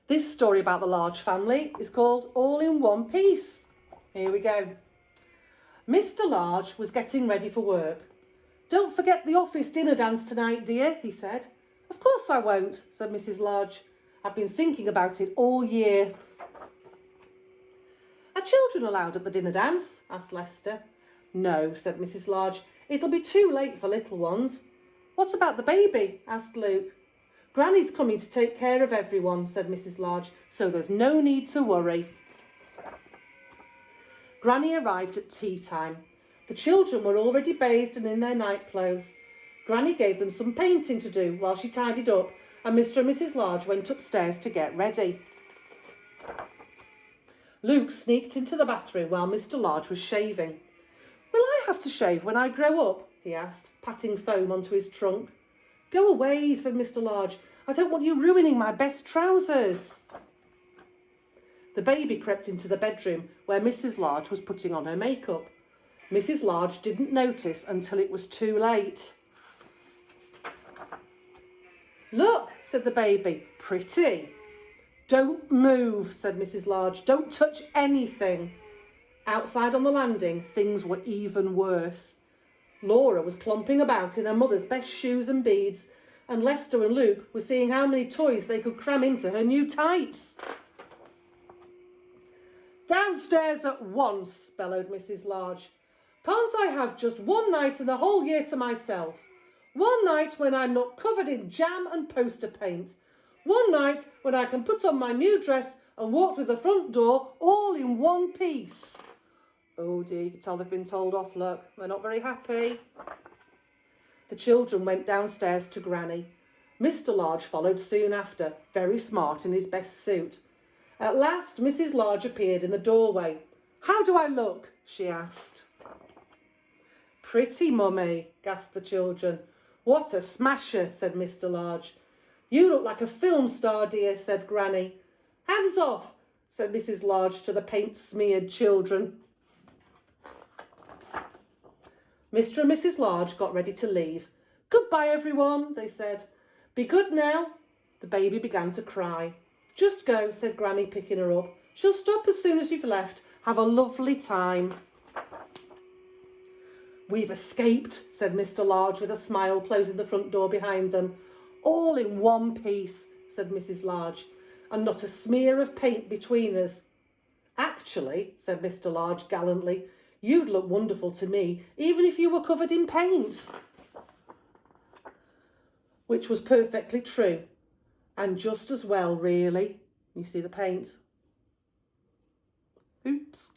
This story about the Large family is called All in One Piece. Here we go. Mr. Large was getting ready for work. "Don't forget the office dinner dance tonight, dear," he said. "Of course I won't," said Mrs. Large. "I've been thinking about it all year." "Are children allowed at the dinner dance?" asked Lester. "No," said Mrs. Large. "It'll be too late for little ones." "What about the baby?" asked Luke. "Granny's coming to take care of everyone," said Mrs. Large, "so there's no need to worry." Granny arrived at tea time. The children were already bathed and in their night clothes. Granny gave them some painting to do while she tidied up, and Mr. and Mrs. Large went upstairs to get ready. Luke sneaked into the bathroom while Mr. Large was shaving. "Will I have to shave when I grow up?" he asked, patting foam onto his trunk. "Go away," said Mr. Large. "I don't want you ruining my best trousers." The baby crept into the bedroom where Mrs. Large was putting on her makeup. Mrs. Large didn't notice until it was too late. "Look," said the baby, "pretty." "Don't move," said Mrs. Large. "Don't touch anything." Outside on the landing, things were even worse. Laura was clomping about in her mother's best shoes and beads, and Lester and Luke were seeing how many toys they could cram into her new tights. "Downstairs at once," bellowed Mrs. Large. "Can't I have just one night in the whole year to myself? One night when I'm not covered in jam and poster paint. One night when I can put on my new dress and walk through the front door all in one piece." Oh dear, you can tell they've been told off, look. They're not very happy. The children went downstairs to Granny. Mr. Large followed soon after, very smart in his best suit. At last, Mrs. Large appeared in the doorway. "How do I look?" she asked. "Pretty, Mummy," gasped the children. "What a smasher," said Mr. Large. "You look like a film star, dear," said Granny. "Hands off," said Mrs. Large to the paint-smeared children. Mr. and Mrs. Large got ready to leave. "Goodbye, everyone," they said. "Be good now." The baby began to cry. "Just go," said Granny, picking her up. "She'll stop as soon as you've left. Have a lovely time." "We've escaped," said Mr. Large with a smile, closing the front door behind them. "All in one piece," said Mrs. Large, "and not a smear of paint between us." "Actually," said Mr. Large gallantly, "you'd look wonderful to me, even if you were covered in paint." Which was perfectly true. And just as well, really. You see the paint? Oops.